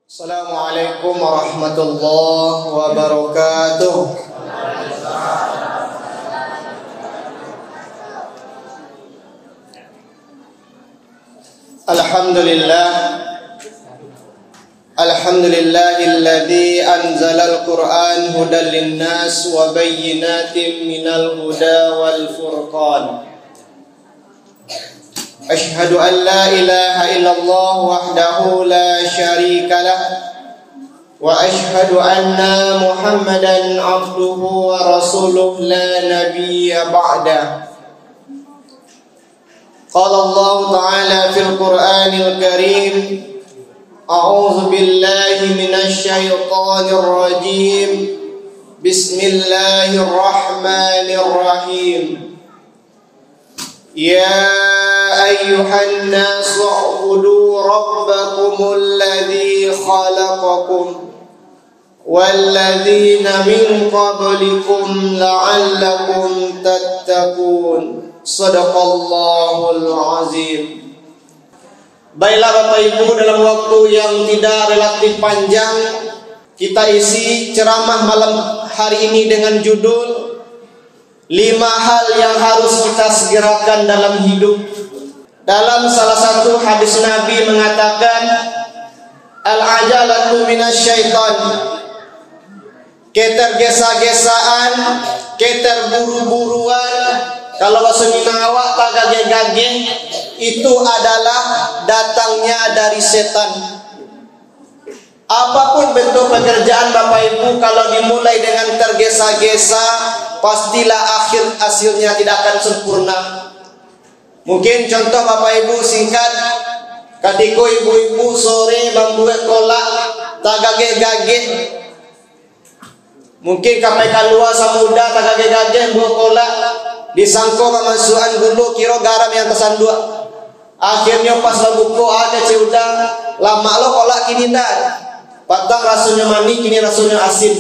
Assalamualaikum warahmatullahi wabarakatuh. Alhamdulillahilladzi anzalal Qur'an hudan linnas wa bayyinatin minal huda wal furqan. Ashhadu an la ilaha illallah wahdahu la syarika lah wa ashhadu anna Muhammadan abduhu wa rasuluh la nabiyya ba'dah. Qala Allah ta'ala fil Qur'anil Karim, a'udzu billahi minasy syaithanir rajim. Bismillahirrahmanirrahim. Ya ayyuhan nasu u'budu rabbakumul ladzi khalaqakum walladzina min qablikum la'allakum tattaqun. Shadaqallahul azim. Baiklah Bapak Ibu, dalam waktu yang tidak relatif panjang, kita isi ceramah malam hari ini dengan judul 5 hal yang harus kita segerakan dalam hidup. Dalam salah satu hadis Nabi mengatakan, al-ajalatu minasyaitan, ketergesa-gesaan, keterburu-buruan, kalau bahasa Minangkabau tagage-gage, itu adalah datangnya dari setan. Apapun bentuk pekerjaan Bapak Ibu, kalau dimulai dengan tergesa-gesa, pastilah akhir hasilnya tidak akan sempurna. Mungkin contoh Bapak Ibu singkat, ketika ibu-ibu sore membuat kolak tagage-gage, mungkin kapai kalua samuda tagage-gage buat kolak, disangko pemasukan gulu kiro garam yang tersandua. Akhirnya pas buku ada ceuda, lama lo kolak kini dah. Patang rasanya manis, kini rasanya asin.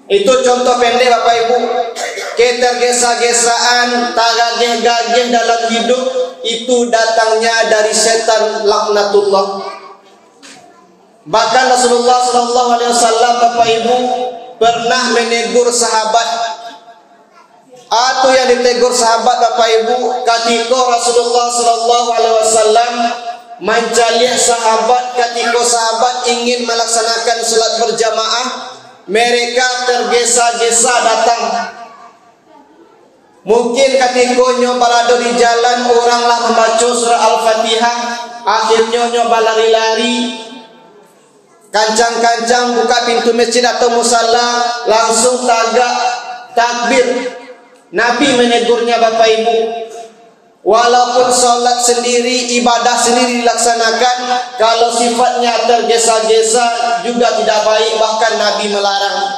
Itu contoh pendek Bapak Ibu. Ketergesa-gesaan, tagage-gage dalam hidup, itu datangnya dari setan, laknatullah. Bahkan Rasulullah SAW Bapak Ibu pernah menegur sahabat, atau yang ditegur sahabat Bapak Ibu, ketika Rasulullah SAW mencaliak sahabat, ketika sahabat ingin melaksanakan salat berjamaah, mereka tergesa-gesa datang. Mungkin ketika nyoba di jalan, oranglah membaca surah Al-Fatihah, akhirnya nyoba lari-lari, kancang-kancang buka pintu masjid atau musala, langsung tagak takbir. Nabi menegurnya Bapak Ibu, walaupun sholat sendiri, ibadah sendiri dilaksanakan, kalau sifatnya tergesa-gesa juga tidak baik, bahkan Nabi melarang.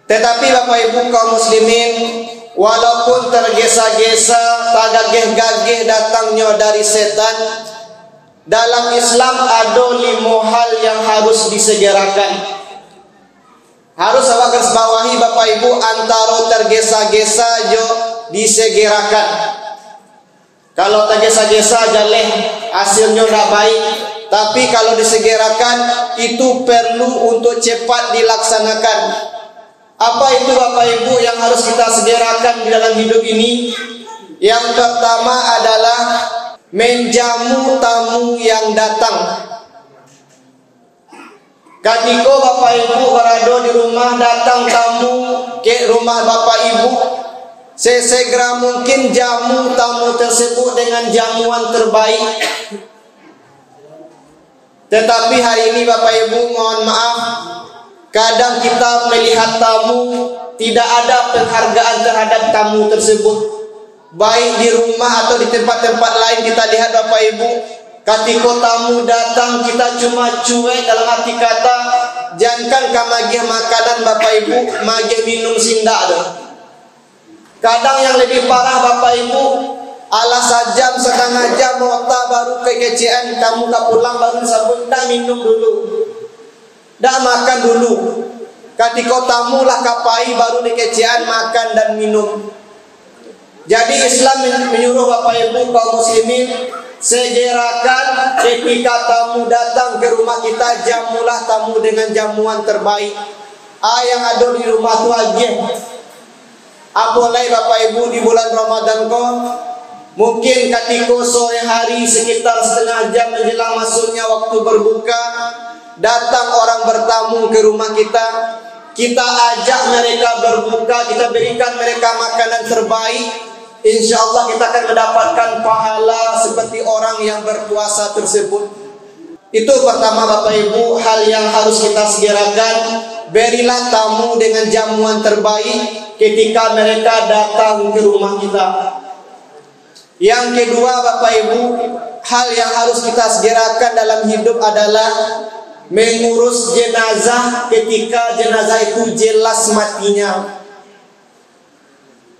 Tetapi Bapak Ibu kaum muslimin, walaupun tergesa-gesa, tagageh-gageh datangnya dari setan, dalam Islam ada 5 hal yang harus disegerakan. Harus awak garis bawahi Bapak Ibu, antara tergesa-gesa jo disegerakan. Kalau tergesa-gesa jaleh, hasilnya tidak baik. Tapi kalau disegerakan, itu perlu untuk cepat dilaksanakan. Apa itu Bapak Ibu yang harus kita segerakan di dalam hidup ini? Yang pertama adalah menjamu tamu yang datang. Ketika Bapak Ibu berada di rumah, datang tamu ke rumah Bapak Ibu, sesegera mungkin jamu tamu tersebut dengan jamuan terbaik. Tetapi hari ini Bapak Ibu, mohon maaf, kadang kita melihat tamu, tidak ada penghargaan terhadap tamu tersebut. Baik di rumah atau di tempat-tempat lain kita lihat Bapak Ibu, ketika tamu datang kita cuma cuek, dalam arti kata jangan kamagih makanan Bapak Ibu, magih minum sindak dah. Kadang yang lebih parah Bapak Ibu, alas sejam setengah jam mota baru kekecian, kamu tak pulang baru sabun, dah minum dulu, dah makan dulu. Ketika tamu lah kapai baru dikecian makan dan minum. Jadi Islam menyuruh Bapak Ibu kaum muslimin segerakan ketika tamu datang ke rumah kita, jamulah tamu dengan jamuan terbaik. Yang ada di rumah tu aja. Apalagi Bapak Ibu di bulan Ramadan ko, mungkin ketika sore hari sekitar setengah jam menjelang masuknya waktu berbuka, datang orang bertamu ke rumah kita, kita ajak mereka berbuka, kita berikan mereka makanan terbaik. Insya Allah kita akan mendapatkan pahala seperti orang yang berpuasa tersebut. Itu pertama Bapak Ibu, hal yang harus kita segerakan. Berilah tamu dengan jamuan terbaik ketika mereka datang ke rumah kita. Yang kedua Bapak Ibu, hal yang harus kita segerakan dalam hidup adalah mengurus jenazah ketika jenazah itu jelas matinya.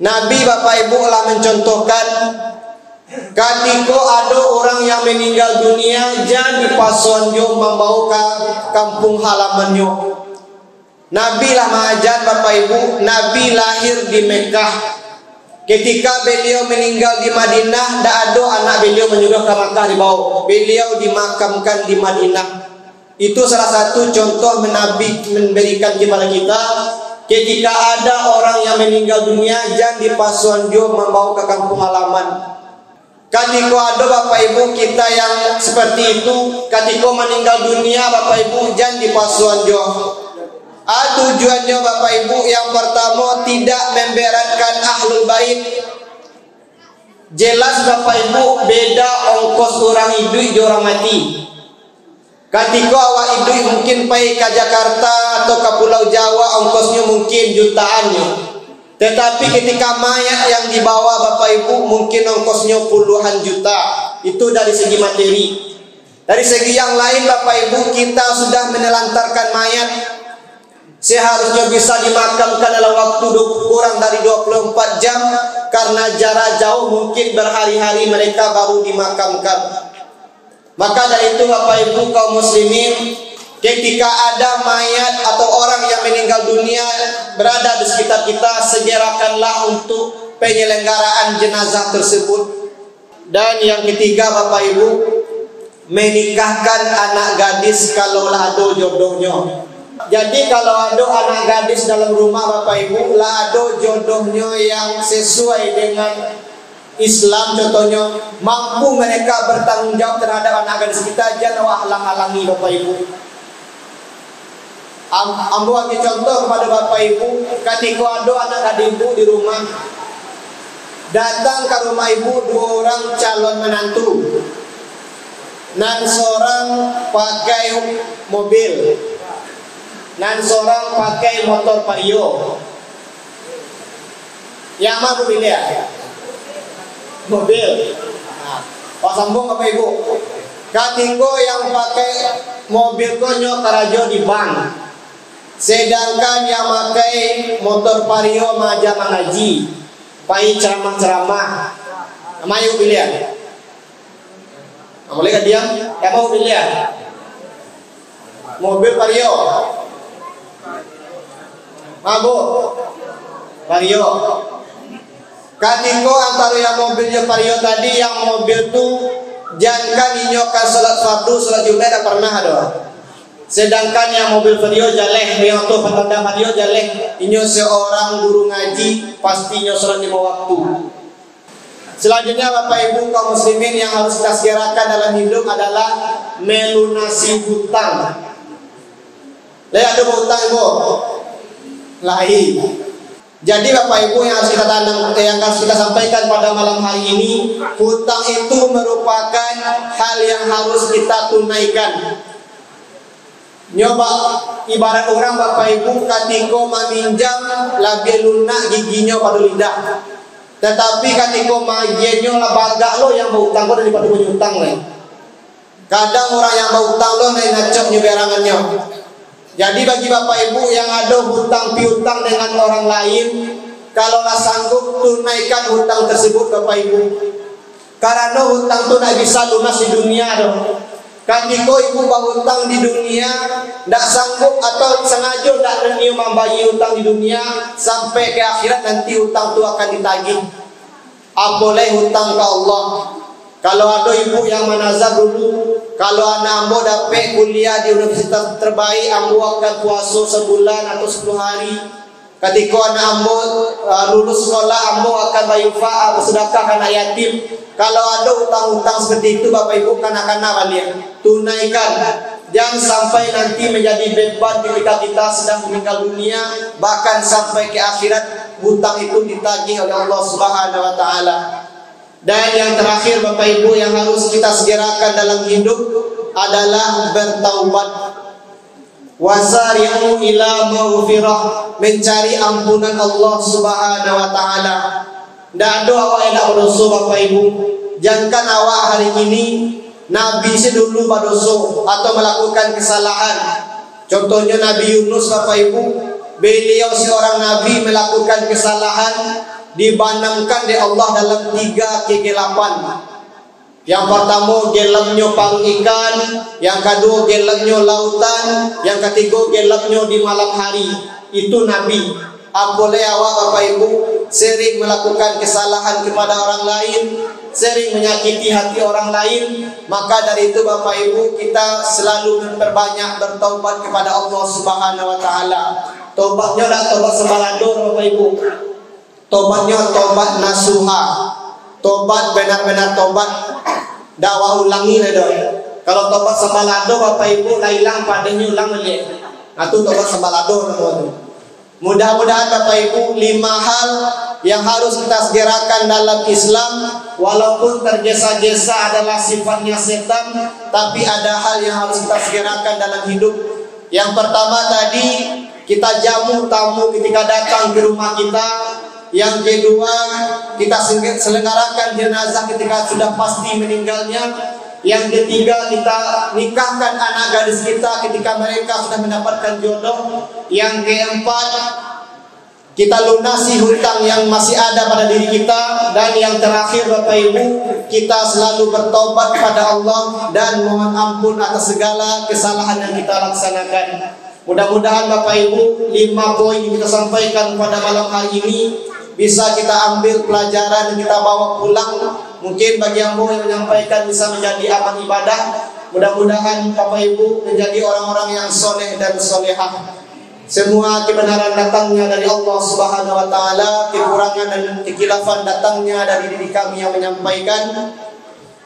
Nabi Bapak Ibu telah mencontohkan, ketika ada orang yang meninggal dunia, jangan dipasonjo membawa ke kampung halamannya. Nabi lah mengajar Bapak Ibu, Nabi lahir di Mekah. Ketika beliau meninggal di Madinah, tidak ada anak beliau menyuruh ke Makkah dibawa. Beliau dimakamkan di Madinah. Itu salah satu contoh Nabi memberikan kepada kita. Ketika ada orang yang meninggal dunia, jangan dipasonjo membawa ke kampung halaman. Ketika ada Bapak Ibu kita yang seperti itu, ketika meninggal dunia Bapak Ibu jangan dipasonjo. Tujuannya Bapak Ibu yang pertama tidak memberatkan ahlul bait. Jelas Bapak Ibu beda ongkos orang hidup dan orang mati. Ketika awak hidup mungkin pergi ke Jakarta atau ke Pulau Jawa, ongkosnya mungkin jutaannya. Tetapi ketika mayat yang dibawa Bapak Ibu mungkin ongkosnya puluhan juta. Itu dari segi materi. Dari segi yang lain Bapak Ibu, kita sudah menelantarkan mayat, seharusnya bisa dimakamkan dalam waktu kurang dari 24 jam. Karena jarak jauh mungkin berhari-hari mereka baru dimakamkan. Maka dari itu Bapak Ibu kaum muslimin, ketika ada mayat atau orang yang meninggal dunia berada di sekitar kita, segerakanlah untuk penyelenggaraan jenazah tersebut. Dan yang ketiga Bapak Ibu, menikahkan anak gadis kalau ada jodohnya. Jadi kalau ada anak gadis dalam rumah Bapak Ibu, lah ada jodohnya yang sesuai dengan Islam, contohnya mampu mereka bertanggung jawab terhadap anak gadis kita, jangan halang-halangi Bapak Ibu. Ambo bagi contoh kepada Bapak Ibu, ketika ada anak gadis ibu di rumah, datang ke rumah ibu 2 orang calon menantu, nan seorang pakai mobil, nan seorang pakai motor Vario. Yang mana pilih ya? Mobil. Pak sambung Bapak Ibu. Ketika yang pakai mobil konyo karajo di bank, sedangkan yang pakai motor Vario maja mengaji, pai ceramah-ceramah. Mayu pilih ya? Boleh kan diam? Mau pilih ya? Mobil Vario. Mabuk. Vario. Ketika antara yang mobilnya Vario tadi, yang mobil tu jangan inyokan salat fardu, salat Jumat tidak pernah ada. Sedangkan yang mobil Vario jaleh, yang tu petanda Vario jaleh, inyo seorang guru ngaji pastinya salat 5 waktu. Selanjutnya Bapak Ibu kaum muslimin yang harus kita segerakan dalam hidup adalah melunasi hutang. Lihat ada hutang Ibu? Lain. Jadi Bapak Ibu yang harus kita yang harus kita sampaikan pada malam hari ini, hutang itu merupakan hal yang harus kita tunaikan. Nyoba ibarat orang Bapak Ibu ketika meminjam lagi lunak giginya pada lidah. Tetapi ketika magiannya lah bangga lo yang berhutang lo daripada punya hutang lain. Kadang orang yang berhutang lo lain ngacok nyeberangannya. Jadi bagi Bapak Ibu yang ada hutang piutang dengan orang lain, kalaulah sanggup tunaikan hutang tersebut Bapak Ibu. Karena hutang itu tidak bisa lunas di dunia dong. Ketika ibu berhutang di dunia, tidak sanggup atau sengaja tidak renew membayar hutang di dunia, sampai ke akhirat nanti hutang itu akan ditagih. Apalagi hutang ke Allah. Kalau ada ibu yang menazar dulu, kalau anak ambo dapat kuliah di universitas terbaik, ambo akan puasa sebulan atau 10 hari. Ketika anak ambo lulus sekolah, ambo akan bayar infak, sedekah anak yatim. Kalau ada utang-utang seperti itu, Bapak Ibu kanak-kanak balik tunaikan. Jangan sampai nanti menjadi beban ketika kita sedang meninggal dunia, bahkan sampai ke akhirat hutang itu ditagih oleh Allah Subhanahu wa taala. Dan yang terakhir Bapak Ibu yang harus kita segerakan dalam hidup adalah bertaubat. Wasari'u ila maghfirah, mencari ampunan Allah Subhanahu wa taala. Ndak ada awak enak berdosa Bapak Ibu. Jangankan awak hari ini, Nabi dulu berdosa atau melakukan kesalahan. Contohnya Nabi Yunus Bapak Ibu, beliau seorang nabi melakukan kesalahan, dibanamkan di Allah dalam 3 kegelapan. Yang pertama gelapnya parung ikan, yang kedua gelapnya lautan, yang ketiga gelapnya di malam hari. Itu Nabi. Boleh awak Bapak Ibu sering melakukan kesalahan kepada orang lain, sering menyakiti hati orang lain, maka dari itu Bapak Ibu kita selalu memperbanyak bertaubat kepada Allah Subhanahu wa taala. Tobatnya adalah tobat sembalador Bapak Ibu. Tobatnya tobat nasuha. Tobat benar-benar tobat. Dakwah ulangi ledor. Kalau tobat sembalador Bapak Ibu lah hilang padanya ulang lagi. Itu tobat sembalador namanya. Mudah-mudahan Bapak Ibu 5 hal yang harus kita segerakan dalam Islam, walaupun tergesa-gesa adalah sifatnya setan, tapi ada hal yang harus kita segerakan dalam hidup. Yang pertama tadi, kita jamu tamu ketika datang ke rumah kita. Yang kedua, kita selenggarakan jenazah ketika sudah pasti meninggalnya. Yang ketiga, kita nikahkan anak gadis kita ketika mereka sudah mendapatkan jodoh. Yang keempat, kita lunasi hutang yang masih ada pada diri kita. Dan yang terakhir Bapak Ibu, kita selalu bertobat kepada Allah dan mohon ampun atas segala kesalahan yang kita laksanakan. Mudah-mudahan Bapak Ibu 5 poin yang kita sampaikan pada malam hari ini bisa kita ambil pelajaran dan kita bawa pulang. Mungkin bagi yang mau menyampaikan bisa menjadi amal ibadah. Mudah-mudahan Bapak Ibu menjadi orang-orang yang soleh dan solehah. Semua kebenaran datangnya dari Allah Subhanahu wa taala, kekurangan dan kekhilafan datangnya dari diri kami yang menyampaikan.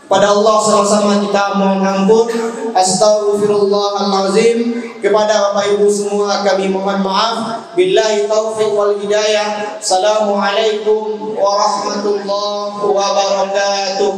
Pada Allah sama-sama kita mohon ampun. Astaghfirullahalazim. Kepada Bapak Ibu semua kami mohon maaf. Billahi taufiq wal hidayah. Assalamualaikum warahmatullahi wabarakatuh.